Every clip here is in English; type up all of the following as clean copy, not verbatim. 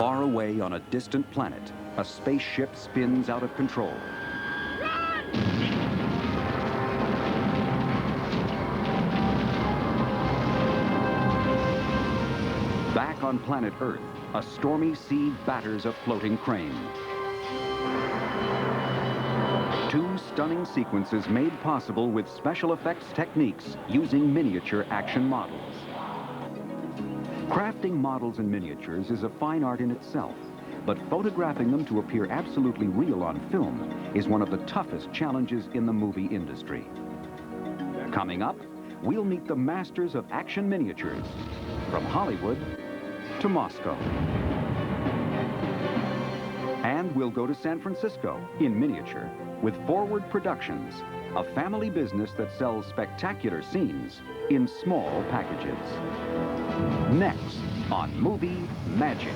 Far away on a distant planet, a spaceship spins out of control. Back on planet Earth, a stormy sea batters a floating crane. Two stunning sequences made possible with special effects techniques using miniature action models. Crafting models and miniatures is a fine art in itself, but photographing them to appear absolutely real on film is one of the toughest challenges in the movie industry. Coming up, we'll meet the masters of action miniatures, from Hollywood to Moscow. And we'll go to San Francisco in miniature with Forward Productions, a family business that sells spectacular scenes in small packages. Next on Movie Magic.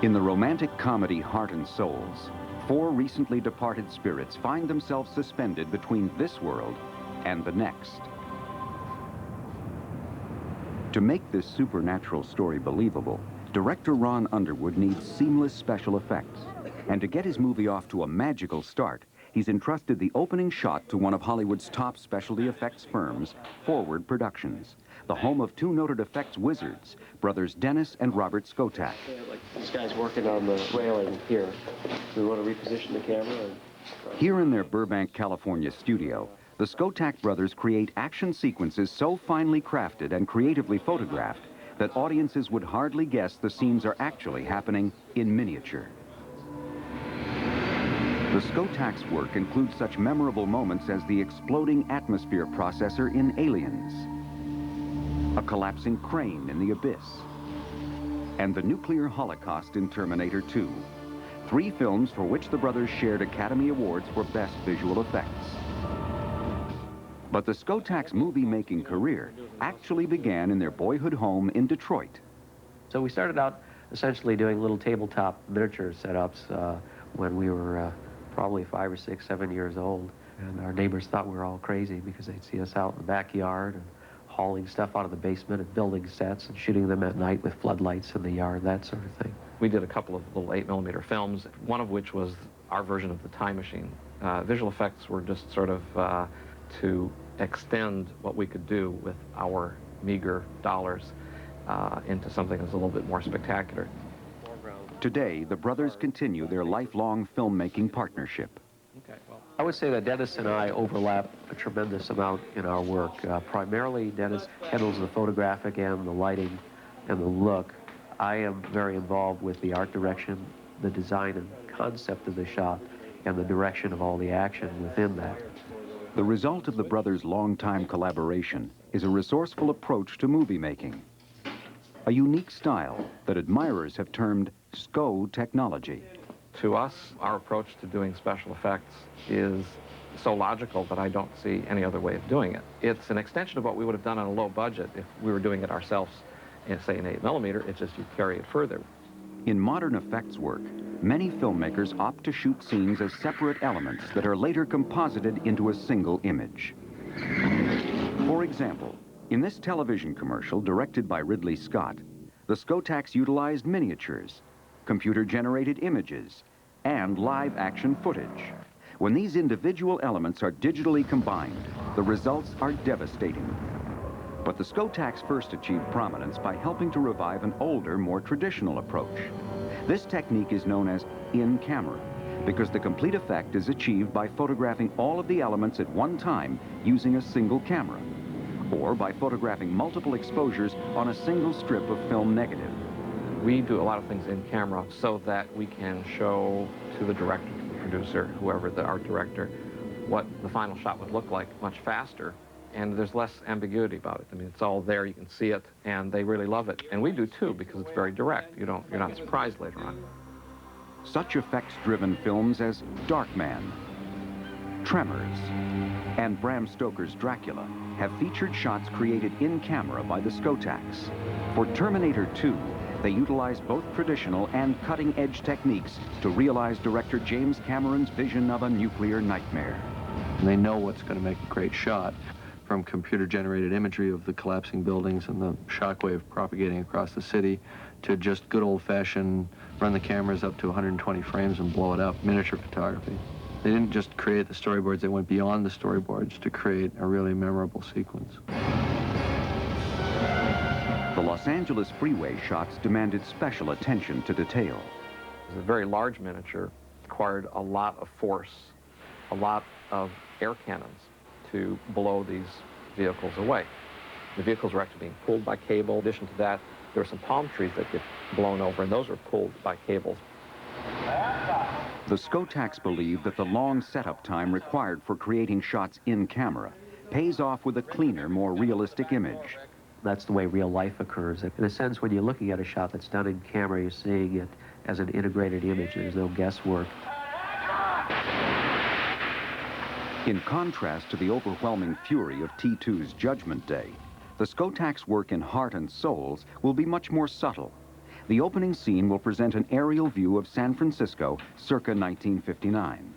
In the romantic comedy Heart and Souls, four recently departed spirits find themselves suspended between this world and the next. To make this supernatural story believable, director Ron Underwood needs seamless special effects. And to get his movie off to a magical start, he's entrusted the opening shot to one of Hollywood's top specialty effects firms, Forward Productions, the home of two noted effects wizards, brothers Dennis and Robert Skotak. Like this guy's working on the railing here. We want to reposition the camera. Here in their Burbank, California studio, the Skotak brothers create action sequences so finely crafted and creatively photographed that audiences would hardly guess the scenes are actually happening in miniature. The Skotak's work includes such memorable moments as the exploding atmosphere processor in Aliens, a collapsing crane in the abyss, and the nuclear holocaust in Terminator 2. 3 films for which the brothers shared Academy Awards for Best Visual Effects. But the Skotak's movie-making career actually began in their boyhood home in Detroit. So we started out essentially doing little tabletop miniature setups when we were probably 5 or 6, 7 years old. And our neighbors thought we were all crazy because they'd see us out in the backyard and hauling stuff out of the basement and building sets and shooting them at night with floodlights in the yard, that sort of thing. We did a couple of little 8mm films, one of which was our version of the Time Machine. Visual effects were just sort of to extend what we could do with our meager dollars into something that's a little bit more spectacular. Today, the brothers continue their lifelong filmmaking partnership. Okay, well, I would say that Dennis and I overlap a tremendous amount in our work. Primarily, Dennis handles the photographic and the lighting and the look. I am very involved with the art direction, the design and concept of the shot, and the direction of all the action within that. The result of the brothers' longtime collaboration is a resourceful approach to movie making. A unique style that admirers have termed SCO technology. To us, our approach to doing special effects is so logical that I don't see any other way of doing it. It's an extension of what we would have done on a low budget if we were doing it ourselves in, say, an 8mm. It's just you carry it further. In modern effects work, many filmmakers opt to shoot scenes as separate elements that are later composited into a single image. For example, in this television commercial directed by Ridley Scott, the Skotaks utilized miniatures, computer-generated images, and live-action footage. When these individual elements are digitally combined, the results are devastating. But the Skotaks first achieved prominence by helping to revive an older, more traditional approach. This technique is known as in-camera, because the complete effect is achieved by photographing all of the elements at one time using a single camera, or by photographing multiple exposures on a single strip of film negative. We do a lot of things in camera so that we can show to the director, to the producer, whoever the art director, what the final shot would look like much faster and there's less ambiguity about it. I mean, it's all there, you can see it, and they really love it. And we do too, because it's very direct. You're not surprised later on. Such effects-driven films as Darkman, Tremors, and Bram Stoker's Dracula have featured shots created in camera by the Skotax. For Terminator 2, they utilize both traditional and cutting-edge techniques to realize director James Cameron's vision of a nuclear nightmare. And they know what's going to make a great shot, from computer-generated imagery of the collapsing buildings and the shockwave propagating across the city, to just good old-fashioned run the cameras up to 120 frames and blow it up, miniature photography. They didn't just create the storyboards, they went beyond the storyboards to create a really memorable sequence. The Los Angeles freeway shots demanded special attention to detail. It was a very large miniature, required a lot of force, a lot of air cannons to blow these vehicles away. The vehicles were actually being pulled by cable. In addition to that, there were some palm trees that get blown over, and those were pulled by cables. The Skotax believe that the long setup time required for creating shots in camera pays off with a cleaner, more realistic image. That's the way real life occurs. In a sense, when you're looking at a shot that's done in camera, you're seeing it as an integrated image. There's no guesswork. In contrast to the overwhelming fury of T2's Judgment Day, the Skotax work in Heart and Souls will be much more subtle. The opening scene will present an aerial view of San Francisco circa 1959.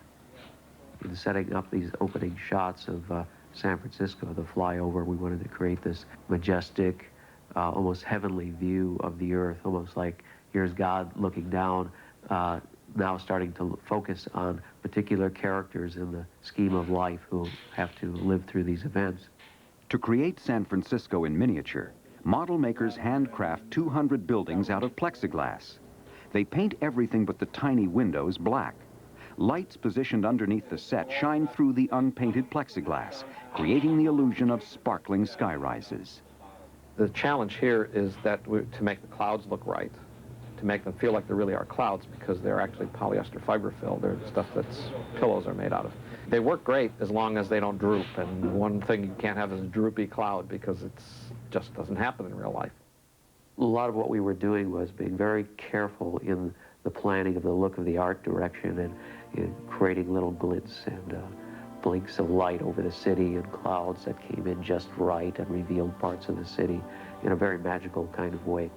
In setting up these opening shots of San Francisco, the flyover, we wanted to create this majestic, almost heavenly view of the earth, almost like here's God looking down, now starting to focus on particular characters in the scheme of life who have to live through these events. To create San Francisco in miniature, model makers handcraft 200 buildings out of plexiglass. They paint everything but the tiny windows black. Lights positioned underneath the set shine through the unpainted plexiglass, creating the illusion of sparkling skyrises. The challenge here is that to make the clouds look right, to make them feel like there really are clouds, because they're actually polyester fiber fill. They're stuff that's pillows are made out of. They work great as long as they don't droop, and one thing you can't have is a droopy cloud, because it just doesn't happen in real life. A lot of what we were doing was being very careful in the planning of the look of the art direction, and in creating little glints and blinks of light over the city, and clouds that came in just right and revealed parts of the city in a very magical kind of way.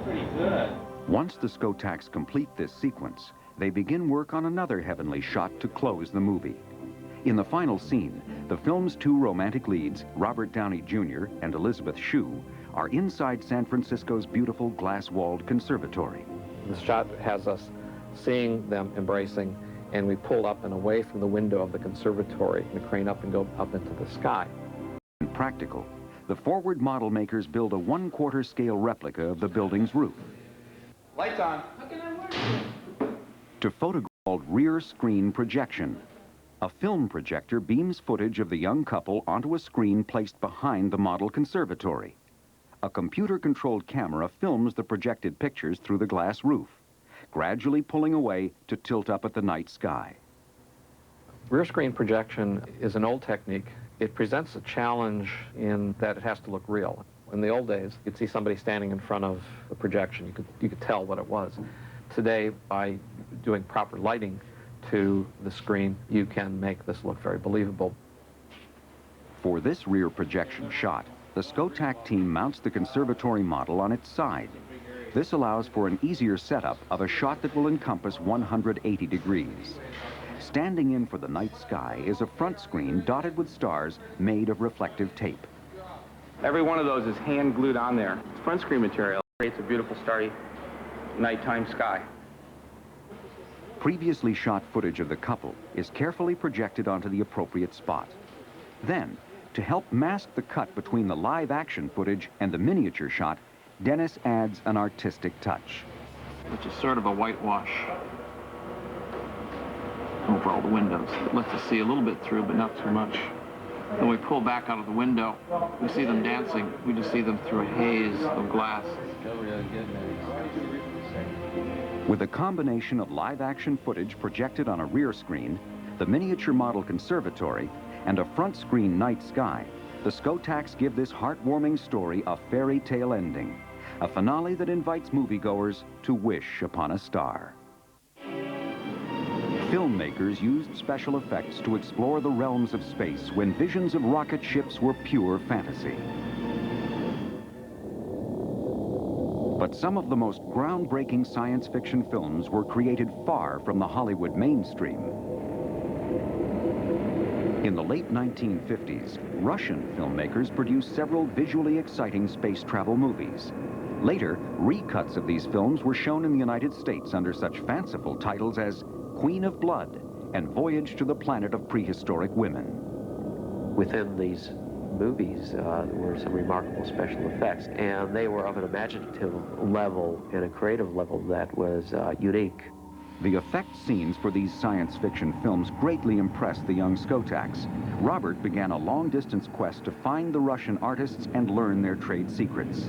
Pretty good. Once the Skotax complete this sequence, they begin work on another heavenly shot to close the movie. In the final scene, the film's two romantic leads, Robert Downey Jr. and Elizabeth Shue, are inside San Francisco's beautiful glass-walled conservatory. The shot has us seeing them embracing, and we pull up and away from the window of the conservatory and crane up and go up into the sky. Practical, the forward model makers build a 1/4 scale replica of the building's roof. Lights on. To photograph called rear screen projection. A film projector beams footage of the young couple onto a screen placed behind the model conservatory. A computer-controlled camera films the projected pictures through the glass roof, gradually pulling away to tilt up at the night sky. Rear screen projection is an old technique. It presents a challenge in that it has to look real. In the old days, you'd see somebody standing in front of the projection. You could tell what it was. Today, by doing proper lighting to the screen, you can make this look very believable. For this rear projection shot, the Skotax team mounts the conservatory model on its side. This allows for an easier setup of a shot that will encompass 180 degrees. Standing in for the night sky is a front screen dotted with stars made of reflective tape. Every one of those is hand glued on there. It's front screen material. Creates a beautiful starry nighttime sky. Previously shot footage of the couple is carefully projected onto the appropriate spot. Then, to help mask the cut between the live action footage and the miniature shot, Dennis adds an artistic touch. Which is sort of a whitewash over all the windows. It lets us see a little bit through, but not too much. When we pull back out of the window, we see them dancing. We just see them through a haze of glass. With a combination of live action footage projected on a rear screen, the miniature model conservatory, and a front screen night sky, the Skotaks give this heartwarming story a fairy tale ending, a finale that invites moviegoers to wish upon a star. Filmmakers used special effects to explore the realms of space when visions of rocket ships were pure fantasy. But some of the most groundbreaking science fiction films were created far from the Hollywood mainstream. In the late 1950s, Russian filmmakers produced several visually exciting space travel movies. Later, recuts of these films were shown in the United States under such fanciful titles as Queen of Blood and Voyage to the Planet of Prehistoric Women. Within these movies were some remarkable special effects, and they were of an imaginative level and a creative level that was unique. The effect scenes for these science fiction films greatly impressed the young Skotaks. Robert began a long-distance quest to find the Russian artists and learn their trade secrets.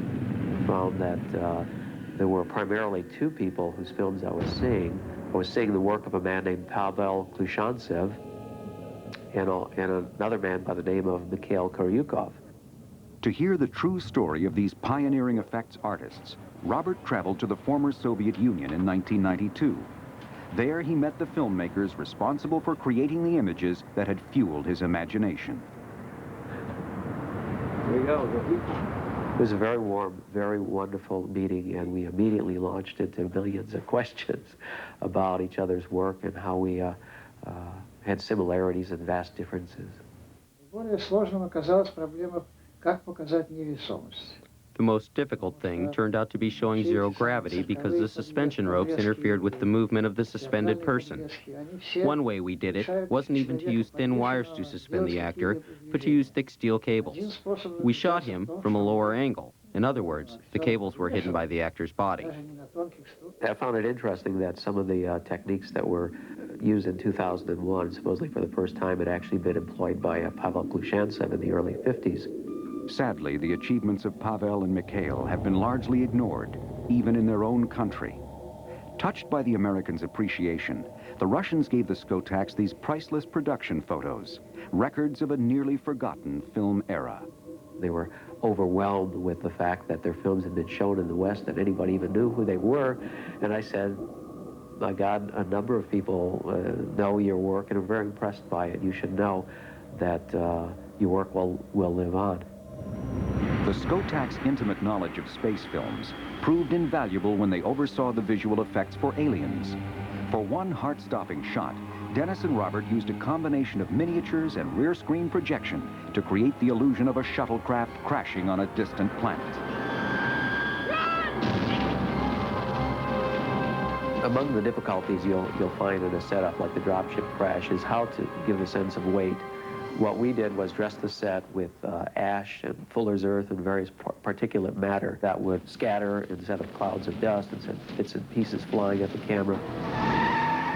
Found that there were primarily two people whose films I was seeing. I was seeing the work of a man named Pavel Klushantsev and another man by the name of Mikhail Koryukov. To hear the true story of these pioneering effects artists, Robert traveled to the former Soviet Union in 1992. There he met the filmmakers responsible for creating the images that had fueled his imagination. Here we go. It was a very warm, very wonderful meeting, and we immediately launched into millions of questions about each other's work and how we had similarities and vast differences. Более сложным оказалась проблема, как показать невесомость. The most difficult thing turned out to be showing zero gravity because the suspension ropes interfered with the movement of the suspended person. One way we did it wasn't even to use thin wires to suspend the actor, but to use thick steel cables. We shot him from a lower angle. In other words, the cables were hidden by the actor's body. I found it interesting that some of the techniques that were used in 2001, supposedly for the first time, had actually been employed by Pavel Klushantsev in the early 50s. Sadly, the achievements of Pavel and Mikhail have been largely ignored, even in their own country. Touched by the Americans' appreciation, the Russians gave the Skotaks these priceless production photos, records of a nearly forgotten film era. They were overwhelmed with the fact that their films had been shown in the West, that anybody even knew who they were. And I said, my God, a number of people know your work and are very impressed by it. You should know that your work will live on. The Skotaks' intimate knowledge of space films proved invaluable when they oversaw the visual effects for Aliens. For one heart-stopping shot, Dennis and Robert used a combination of miniatures and rear screen projection to create the illusion of a shuttlecraft crashing on a distant planet. Among the difficulties you'll find in a setup like the dropship crash is how to give a sense of weight. What we did was dress the set with ash and fuller's earth and various particulate matter that would scatter instead of clouds of dust and send bits and pieces flying at the camera.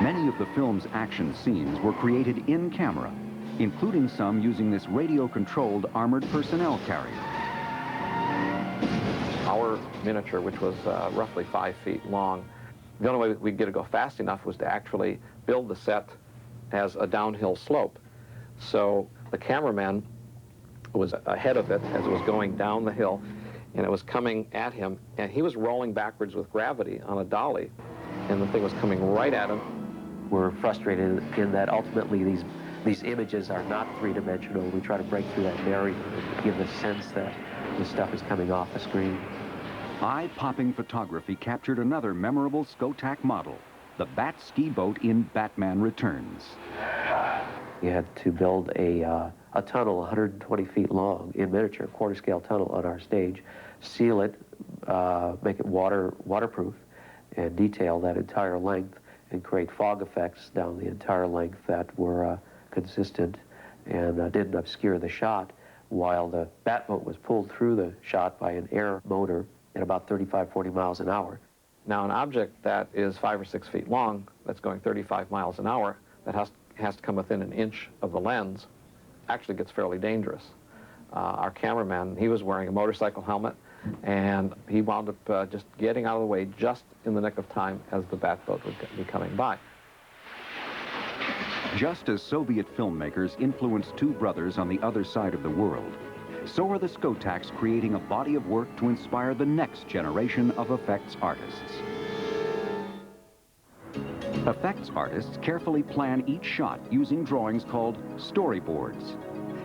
Many of the film's action scenes were created in camera, including some using this radio-controlled armored personnel carrier. Our miniature, which was roughly 5 feet long, the only way we could get it to go fast enough was to actually build the set as a downhill slope. So the cameraman was ahead of it as it was going down the hill, and it was coming at him, and he was rolling backwards with gravity on a dolly, and the thing was coming right at him. We're frustrated in that ultimately these images are not three-dimensional. We try to break through that barrier and give the sense that the stuff is coming off the screen. Eye-popping photography captured another memorable Skotak model, the Bat ski boat in Batman Returns. We had to build a tunnel 120 feet long in miniature, quarter-scale tunnel on our stage, seal it, make it waterproof, and detail that entire length, and create fog effects down the entire length that were consistent and didn't obscure the shot, while the Batboat was pulled through the shot by an air motor at about 35, 40 miles an hour. Now, an object that is 5 or 6 feet long, that's going 35 miles an hour, that has to come within an inch of the lens, actually gets fairly dangerous. Our cameraman, he was wearing a motorcycle helmet, and he wound up just getting out of the way just in the nick of time as the Batboat would be coming by. Just as Soviet filmmakers influenced two brothers on the other side of the world, so are the Skotaks creating a body of work to inspire the next generation of effects artists. Effects artists carefully plan each shot using drawings called storyboards.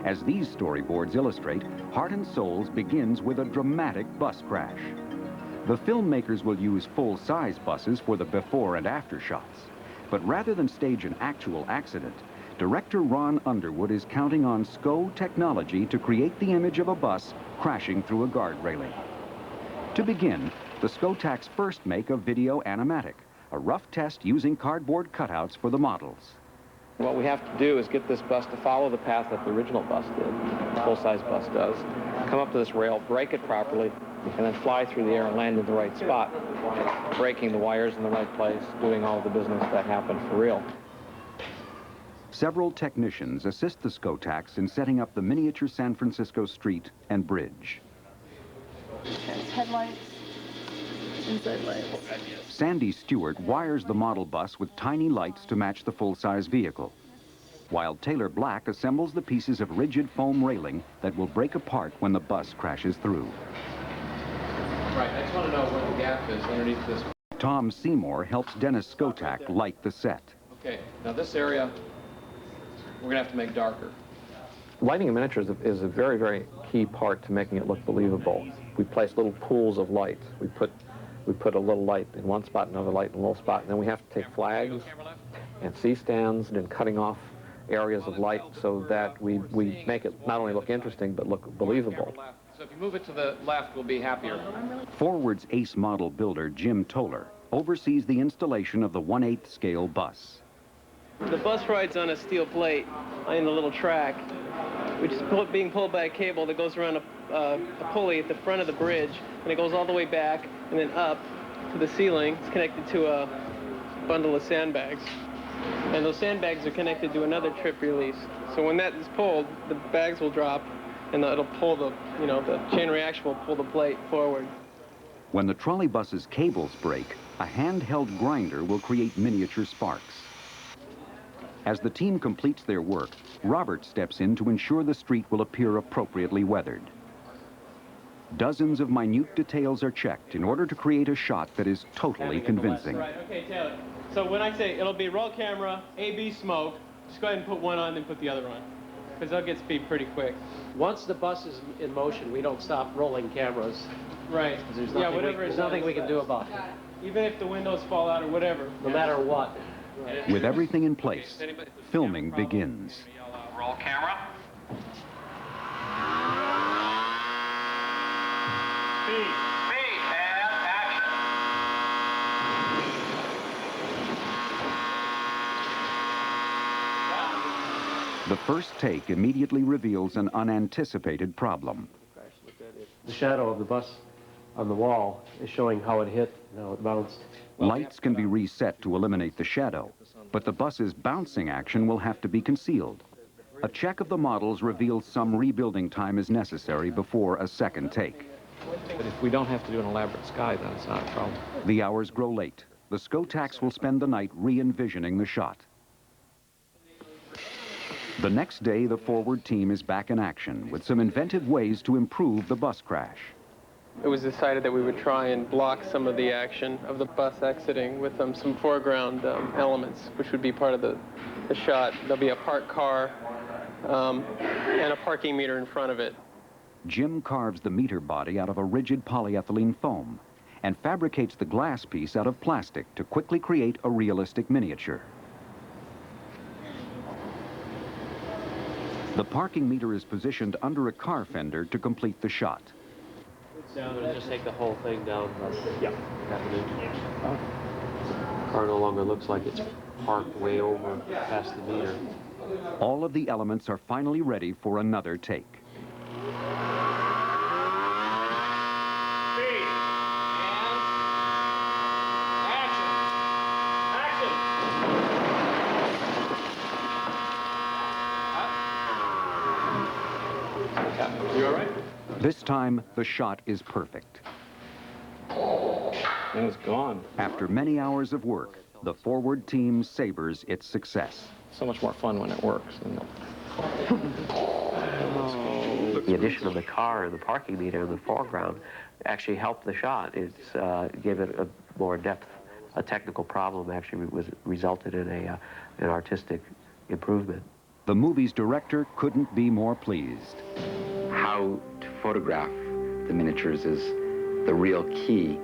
As these storyboards illustrate, Heart and Souls begins with a dramatic bus crash. The filmmakers will use full-size buses for the before and after shots. But rather than stage an actual accident, director Ron Underwood is counting on SCO technology to create the image of a bus crashing through a guard railing. To begin, the Skotaks first make a video animatic, a rough test using cardboard cutouts for the models. What we have to do is get this bus to follow the path that the original bus did, the full-size bus does, come up to this rail, brake it properly, and then fly through the air and land in the right spot, braking the wires in the right place, doing all the business that happened for real. Several technicians assist the Skotaks in setting up the miniature San Francisco street and bridge. Headlights, inside lights. Sandy Stewart wires the model bus with tiny lights to match the full-size vehicle, while Taylor Black assembles the pieces of rigid foam railing that will break apart when the bus crashes through. Right, I just want to know where the gap is underneath this. Tom Seymour helps Dennis Skotak light the set. Okay, now this area, we're going to have to make darker. Lighting in miniatures is a very, very key part to making it look believable. We place little pools of light. We put a little light in one spot, another light in a little spot, and then we have to take flags and C-stands and then cutting off areas of light so that we make it not only look interesting, but look believable. So if you move it to the left, we'll be happier. Forward's ace model builder, Jim Toller, oversees the installation of the 1/8 scale bus. The bus rides on a steel plate in the little track, which is being pulled by a cable that goes around a pulley at the front of the bridge, and it goes all the way back and then up to the ceiling. It's connected to a bundle of sandbags. And those sandbags are connected to another trip release. So when that is pulled, the bags will drop, and it'll pull the chain reaction will pull the plate forward. When the trolley bus's cables break, a handheld grinder will create miniature sparks. As the team completes their work, Robert steps in to ensure the street will appear appropriately weathered. Dozens of minute details are checked in order to create a shot that is totally convincing. Right, okay, Taylor. So when I say it'll be roll camera, A-B smoke, just go ahead and put one on, then put the other on, because they'll get speed pretty quick. Once the bus is in motion, we don't stop rolling cameras. Right. There's nothing we can do about it. Even if the windows fall out or whatever. No matter what. With everything in place, filming begins. Roll camera. Speed, and action. The first take immediately reveals an unanticipated problem. The shadow of the bus on the wall is showing how it hit and how it bounced. Lights can be reset to eliminate the shadow, but the bus's bouncing action will have to be concealed. A check of the models reveals some rebuilding time is necessary before a second take. But if we don't have to do an elaborate sky, then it's not a problem. The hours grow late. The Skotaks will spend the night re-envisioning the shot. The next day, the Forward team is back in action with some inventive ways to improve the bus crash. It was decided that we would try and block some of the action of the bus exiting with some foreground elements, which would be part of the shot. There'll be a parked car and a parking meter in front of it. Jim carves the meter body out of a rigid polyethylene foam and fabricates the glass piece out of plastic to quickly create a realistic miniature. The parking meter is positioned under a car fender to complete the shot. Down and just take the whole thing down. Yeah. Half an inch. The car no longer looks like it's parked way over past the meter. All of the elements are finally ready for another take. You all right? This time, the shot is perfect. And it's gone. After many hours of work, the forward team savors its success. So much more fun when it works. The addition of the car and the parking meter in the foreground actually helped the shot. It gave it a more depth. A technical problem actually resulted in an artistic improvement. The movie's director couldn't be more pleased. How to photograph the miniatures is the real key,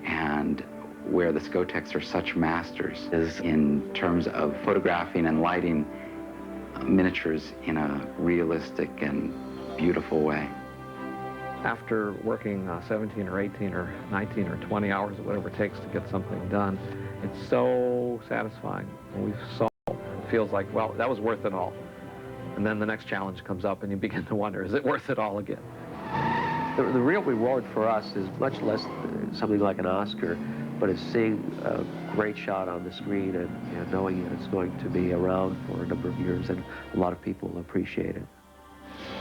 and where the Skoteks are such masters is in terms of photographing and lighting miniatures in a realistic and beautiful way. After working 17 or 18 or 19 or 20 hours or whatever it takes to get something done, it's so satisfying. When we saw it, it feels like, well, that was worth it all. And then the next challenge comes up and you begin to wonder, is it worth it all again? The real reward for us is much less something like an Oscar, but it's seeing a great shot on the screen and knowing it's going to be around for a number of years, and a lot of people will appreciate it.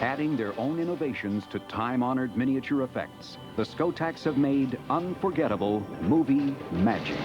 Adding their own innovations to time-honored miniature effects, the Skoteks have made unforgettable movie magic.